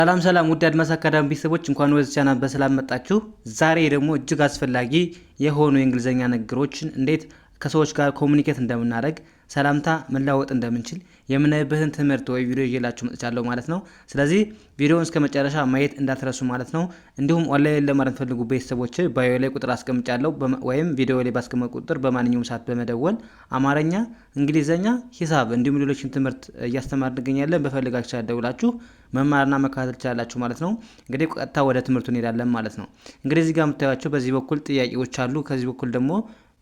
ሰላም ውድ አድማስ አካዳሚ ቤተሰቦች እንኳን ወደ ቻናል በሰላም መጣችሁ። ዛሬ ደግሞ እጅግ አስፈላጊ የሆኑ የእንግሊዘኛ ንግግሮችን እንዴት ከሰዎች ጋር ኮሙኒኬት እንደምናደርግ ሰላምታ መለዋወጥ እንደምንችል የምናይበትን ትምህርት ወይ ቪዲዮ ይዤላችሁ መጥቻለሁ ማለት ነው። ስለዚህ ቪዲዮውን እስከ መጨረሻ ማየት እንዳትረሱ ማለት ነው። እንዲሁም ኦንላይን ለማለት ፈልጉ ቤተሰቦች ባዮ ላይ ቁጥር አስቀምጫለሁ ወይም ቪዲዮ ላይ ባስቀመጥ ቁጥር በማንኛውም ሰዓት በመደወል አማርኛ፣ እንግሊዘኛ፣ ሂሳብ እንዲሁም ሌሎችን ትምህርት እያስተማር እንገኛለን። በፈልጋችሁ ያደውላችሁ መማርና መከታተል ትችላላችሁ ማለት ነው። እንግዲህ ቀጥታ ወደ ትምህርቱ እንሄዳለን ማለት ነው። እንግዲህ እዚህ ጋር የምታዩቸው በዚህ በኩል ጥያቄዎች አሉ፣ ከዚህ በኩል ደግሞ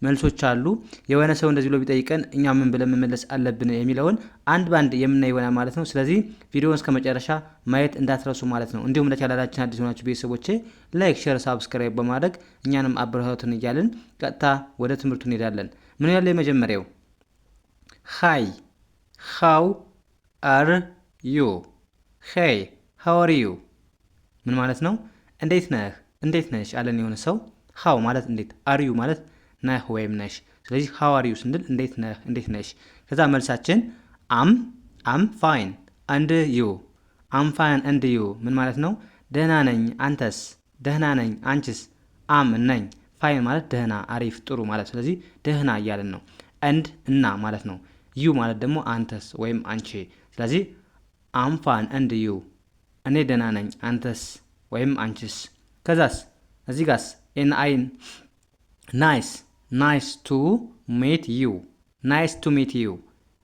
መልሶች አሉ። የሆነ ሰው እንደዚህ ብሎ ቢጠይቀን እኛ ምን ብለን መመለስ አለብን የሚለውን አንድ ባንድ የምናይ ይሆናል ማለት ነው። ስለዚህ ቪዲዮውን እስከ መጨረሻ ማየት እንዳትረሱ ማለት ነው። እንዲሁም ለቻናላችን አዲስ ሆናችሁ ቤተሰቦቼ ላይክ፣ ሼር፣ ሳብስክራይብ በማድረግ እኛንም አበረታቱን እያልን ቀጥታ ወደ ትምህርቱ እንሄዳለን። ምን ያለ የመጀመሪያው ሃይ ሃው አር ዩ ሄይ ሃው አር ዩ ምን ማለት ነው? እንዴት ነህ፣ እንዴት ነሽ አለን የሆነ ሰው። ሃው ማለት እንዴት፣ አር ዩ ማለት ነህ ወይም ነሽ። ስለዚህ ሃው አር ዩ ስንል እንዴት ነህ፣ እንዴት ነሽ። ከዛ መልሳችን አም ፋይን አንድ ዩ አም ፋይን አንድ ዩ ምን ማለት ነው? ደህና ነኝ አንተስ፣ ደህና ነኝ አንቺስ። አም ነኝ፣ ፋይን ማለት ደህና፣ አሪፍ፣ ጥሩ ማለት። ስለዚህ ደህና እያለን ነው። አንድ እና ማለት ነው። ዩ ማለት ደግሞ አንተስ ወይም አንቺ። ስለዚህ አም ፋይን አንድ ዩ እኔ ደህና ነኝ አንተስ ወይም አንቺስ። ከዛስ እዚህ ጋስ ኤን አይን ናይስ ናይስ ቱ ሜት ዩ ናይስ ቱ ሜት ዩ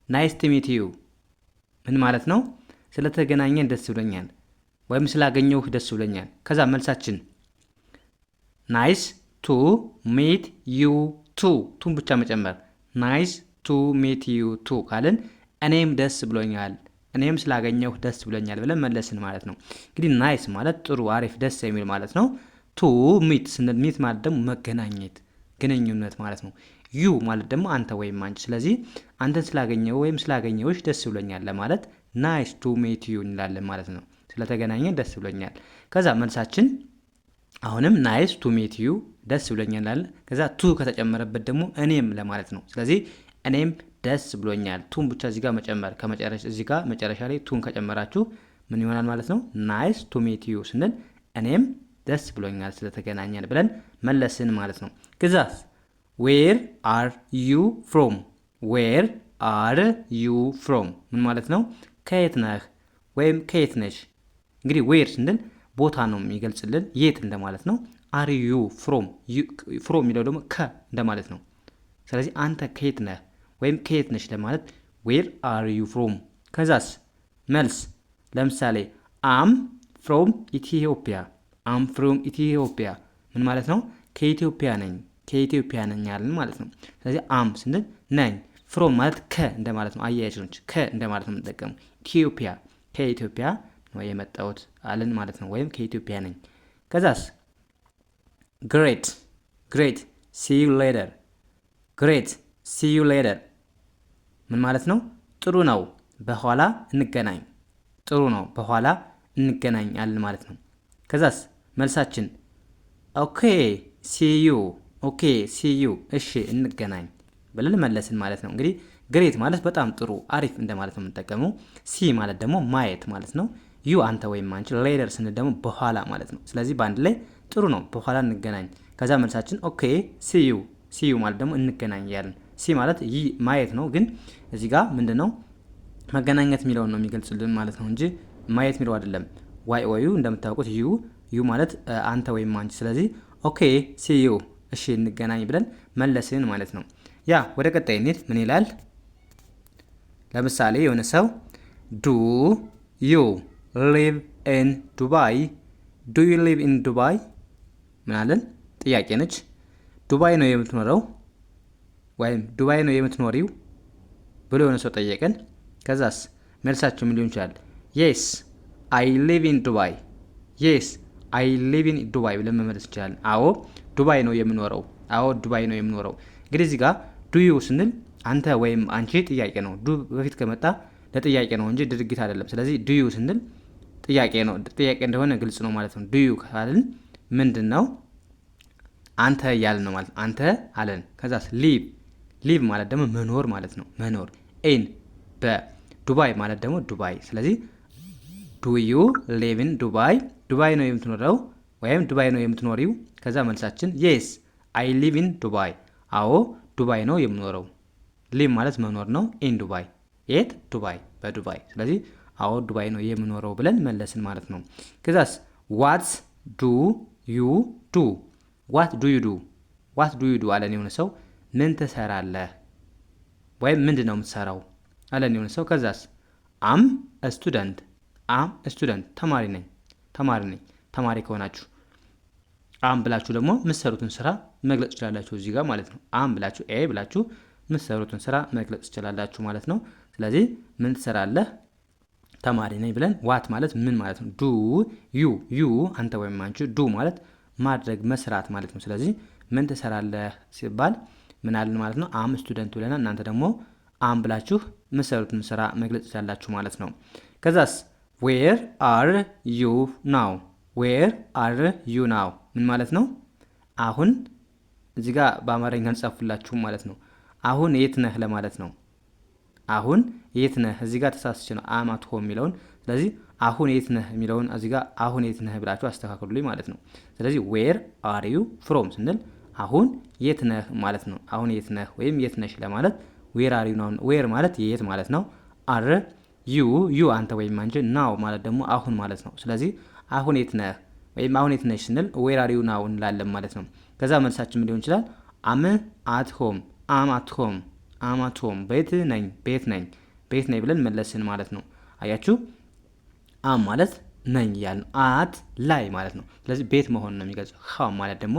ናይስ ቱ ሜት ዩ ምን ማለት ነው? ስለተገናኘን ደስ ብሎኛል ወይም ስላገኘሁህ ደስ ብሎኛል። ከዛ መልሳችን ናይስ ቱ ሜት ዩ ቱ ቱን ብቻ መጨመር ናይስ ቱ ሜት ዩ ቱ ካልን እኔም ደስ ብሎኛል፣ እኔም ስላገኘሁ ደስ ብሎኛል ብለን መለስን ማለት ነው። እንግዲህ ናይስ ማለት ጥሩ፣ አሪፍ፣ ደስ የሚል ማለት ነው። ቱ ሚት ስንል ሚት ማለት ደግሞ መገናኘት፣ ግንኙነት ማለት ነው። ዩ ማለት ደግሞ አንተ ወይም አንቺ። ስለዚህ አንተን ስላገኘው ወይም ስላገኘውሽ ደስ ብሎኛል ለማለት ናይስ ቱ ሜት ዩ እንላለን ማለት ነው። ስለተገናኘን ደስ ብሎኛል። ከዛ መልሳችን አሁንም ናይስ ቱ ሜት ዩ ደስ ብሎኛል እንላለን። ከዛ ቱ ከተጨመረበት ደግሞ እኔም ለማለት ነው። ስለዚህ እኔም ደስ ብሎኛል። ቱን ብቻ እዚህ ጋር መጨመር እዚህ ጋር መጨረሻ ላይ ቱን ከጨመራችሁ ምን ይሆናል ማለት ነው? ናይስ ቱ ሜት ዩ ስንል እኔም ደስ ብሎኛል ስለተገናኘን ብለን መለስን ማለት ነው። ከዛስ ዌር አር ዩ ፍሮም ዌር አር ዩ ፍሮም ምን ማለት ነው? ከየት ነህ ወይም ከየት ነሽ። እንግዲህ ዌር ስንል ቦታ ነው የሚገልጽልን፣ የት እንደማለት ነው። አር ዩ ፍሮም የሚለው ደግሞ ከ እንደማለት ነው። ስለዚህ አንተ ከየት ነህ ወይም ከየት ነሽ ለማለት ዌር አር ዩ ፍሮም። ከዛስ መልስ ለምሳሌ አም ፍሮም ኢትዮጵያ አም ፍሮም ኢትዮጵያ ምን ማለት ነው? ከኢትዮጵያ ነኝ ያለን ማለት ነው። ስለዚህ አም ስንል ነኝ፣ ፍሮም ማለት ከ እንደማለት ነው። አያያዞች ከ እንደማለት ነው የምንጠቀመው። ኢትዮጵያ ከኢትዮጵያ ነው የመጣሁት አለን ማለት ነው። ወይም ከኢትዮጵያ ነኝ። ከዛስ ግሬት ሲ ዩ ሌተር ግሬት ሲ ዩ ሌተር ምን ማለት ነው? ጥሩ ነው፣ በኋላ እንገናኝ። ጥሩ ነው፣ በኋላ እንገናኝ አለን ማለት ነው። ከዛስ መልሳችን ኦኬ ሲዩ እሺ እንገናኝ ብለን መለስን ማለት ነው። እንግዲህ ግሬት ማለት በጣም ጥሩ፣ አሪፍ እንደማለት ነው የምንጠቀመው። ሲ ማለት ደግሞ ማየት ማለት ነው። ዩ አንተ ወይም አንቺ፣ ሌተር ስንል ደግሞ በኋላ ማለት ነው። ስለዚህ በአንድ ላይ ጥሩ ነው፣ በኋላ እንገናኝ። ከዛ መልሳችን ኦኬ ሲዩ ማለት ደግሞ እንገናኝ ያለን። ሲ ማለት ማየት ነው፣ ግን እዚህ ጋር ምንድነው መገናኘት የሚለውን ነው የሚገልጽልን ማለት ነው እንጂ ማየት የሚለው አይደለም። ዋዩ እንደምታውቁት ዩ ማለት አንተ ወይም አንቺ። ስለዚህ ኦኬ ሲዩ እሺ እንገናኝ ብለን መለስን ማለት ነው። ያ ወደ ቀጣይ እንሂድ። ምን ይላል? ለምሳሌ የሆነ ሰው ዱ ዩ ሊቭ ኢን ዱባይ ምን አለን? ጥያቄ ነች። ዱባይ ነው የምትኖረው ወይም ዱባይ ነው የምትኖሪው ብሎ የሆነ ሰው ጠየቀን። ከዛስ መልሳችሁ ምን ሊሆን ይችላል? የስ አይ ሊቭ ኢን ዱባይ የስ አይ ሊቭ ኢን ዱባይ ብለን መመለስ እንችላለን። አዎ ዱባይ ነው የምኖረው። እንግዲህ እዚህ ጋር ዱዩ ስንል አንተ ወይም አንቺ ጥያቄ ነው። ዱ በፊት ከመጣ ለጥያቄ ነው እንጂ ድርጊት አይደለም። ስለዚህ ዱዩ ስንል ጥያቄ ነው፣ ጥያቄ እንደሆነ ግልጽ ነው ማለት ነው። ዱዩ ካልን ምንድን ነው? አንተ እያልን ነው ማለት ነው። አንተ አለን። ከዛስ ሊቭ ማለት ደግሞ መኖር ማለት ነው። መኖር ኢን በዱባይ ማለት ደግሞ ዱባይ። ስለዚህ ዱ ዩ ሊቭ ኢን ዱባይ? ዱባይ ነው የምትኖረው ወይም ዱባይ ነው የምትኖሪው? ከዛ መልሳችን የስ አይ ሊቭ ኢን ዱባይ። አዎ ዱባይ ነው የምኖረው። ሊቭ ማለት መኖር ነው። ኢን ዱባይ የት? ዱባይ፣ በዱባይ። ስለዚህ አዎ ዱባይ ነው የምኖረው ብለን መለስን ማለት ነው። ከዛስ ዋት ዱ ዩ ዱ? ዋት ዱ ዩ ዱ? ዋት ዱ ዩ ዱ አለን የሆነ ሰው። ምን ትሰራለህ ወይም ምንድን ነው የምትሰራው አለን የሆነ ሰው። ከዛስ አም ስቱደንት፣ አም ስቱደንት ተማሪ ነኝ፣ ተማሪ ነኝ። ተማሪ ከሆናችሁ አም ብላችሁ ደግሞ የምትሰሩትን ስራ መግለጽ ትችላላችሁ እዚህ ጋር ማለት ነው። አም ብላችሁ ኤ ብላችሁ የምትሰሩትን ስራ መግለጽ ትችላላችሁ ማለት ነው። ስለዚህ ምን ትሰራለህ? ተማሪ ነኝ ብለን ዋት ማለት ምን ማለት ነው? ዱ ዩ፣ ዩ አንተ ወይም አንቺ፣ ዱ ማለት ማድረግ መስራት ማለት ነው። ስለዚህ ምን ትሰራለህ ሲባል ምን አለን ማለት ነው? አም ስቱደንት ብለናል። እናንተ ደግሞ አም ብላችሁ የምትሰሩትን ስራ መግለጽ ትችላላችሁ ማለት ነው። ከዛስ ዌር አር ዩ ናው? ዌር አር ዩ ናው ምን ማለት ነው? አሁን እዚህ ጋር በአማርኛ እንጻፉላችሁ ማለት ነው። አሁን የት ነህ ለማለት ነው። አሁን የት ነህ? እዚህ ጋር ተሳስቼ ነው አም አት ሆም የሚለውን። ስለዚህ አሁን የት ነህ የሚለውን እዚህ ጋር አሁን የት ነህ ብላችሁ አስተካክሉልኝ ማለት ነው። ስለዚህ ዌር አር ዩ ፍሮም ስንል አሁን የት ነህ ማለት ነው። አሁን የት ነህ ወይም የት ነሽ ለማለት ዌር አር ዩ ናው። ዌር ማለት የት ማለት ነው። አር ዩ፣ ዩ አንተ ወይም አንቺ፣ ናው ማለት ደግሞ አሁን ማለት ነው። ስለዚህ አሁን የት ነህ ወይም አሁን የት ነሽ ስንል ዌር አር ዩ ናው እንላለን ማለት ነው። ከዛ መልሳችን ምን ሊሆን ይችላል? አም አት ሆም፣ አም አት ሆም፣ አም አት ሆም ቤት ነኝ፣ ቤት ነኝ፣ ቤት ነኝ ብለን መለስን ማለት ነው። አያችሁ አም ማለት ነኝ እያልን አት ላይ ማለት ነው። ስለዚህ ቤት መሆን ነው የሚገልጸው። ሆም ማለት ደግሞ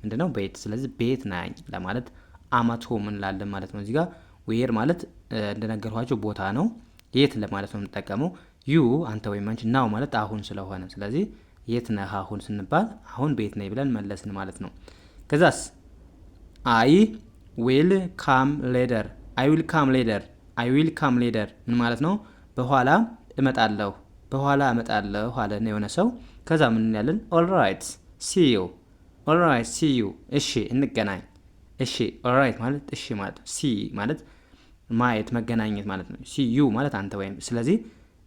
ምንድነው? ቤት። ስለዚህ ቤት ነኝ ለማለት አም አት ሆም እንላለን ማለት ነው። እዚህ ጋር ዌር ማለት እንደነገርኳቸው ቦታ ነው። የት ለማለት ነው የምንጠቀመው። ዩ አንተ ወይም አንቺ፣ ናው ማለት አሁን ስለሆነ ስለዚህ የት ነህ አሁን ስንባል አሁን ቤት ነኝ ብለን መለስን ማለት ነው። ከዛስ አይ ዊል ካም ሌደር፣ አይ ዊል ካም ሌደር፣ አይ ዊል ካም ሌደር ምን ማለት ነው? በኋላ እመጣለሁ፣ በኋላ እመጣለሁ አለን የሆነ ሰው። ከዛ ምን ያለን? ኦልራይት ሲ ዩ፣ ኦልራይት ሲ ዩ እሺ እንገናኝ። እሺ ኦልራይት ማለት እሺ ማለት ነው። ሲ ማለት ማየት መገናኘት ማለት ነው። ሲ ዩ ማለት አንተ ወይም፣ ስለዚህ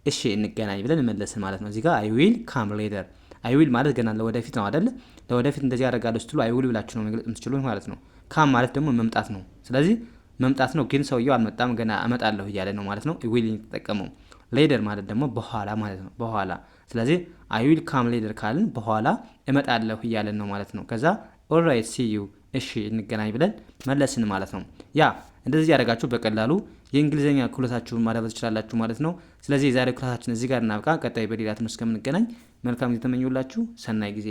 እሺ እንገናኝ ብለን መለስን ማለት ነው። እዚህ ጋር አይ ዊል ካም ሌደር፣ አይ ዊል ማለት ገና ለወደፊት ነው አይደለ? ለወደፊት እንደዚህ ያደርጋለሁ ስትሉ አይ ዊል ብላችሁ ነው መግለጽ የምትችሉት ማለት ነው። ካም ማለት ደግሞ መምጣት ነው። ስለዚህ መምጣት ነው፣ ግን ሰውየው አልመጣም፣ ገና እመጣለሁ እያለ ነው ማለት ነው። ዊል የተጠቀመው። ሌደር ማለት ደግሞ በኋላ ማለት ነው፣ በኋላ። ስለዚህ አይ ዊል ካም ሌደር ካልን በኋላ እመጣለሁ እያለን ነው ማለት ነው። ከዛ ኦልራይት ሲ ዩ እሺ እንገናኝ ብለን መለስን ማለት ነው። ያ እንደዚህ ያደረጋችሁ በቀላሉ የእንግሊዝኛ ክህሎታችሁን ማዳበር ትችላላችሁ ማለት ነው። ስለዚህ የዛሬው ክላሳችን እዚህ ጋር እናብቃ። ቀጣይ በሌላ ትምህርት እስከምንገናኝ መልካም ጊዜ ተመኙላችሁ። ሰናይ ጊዜ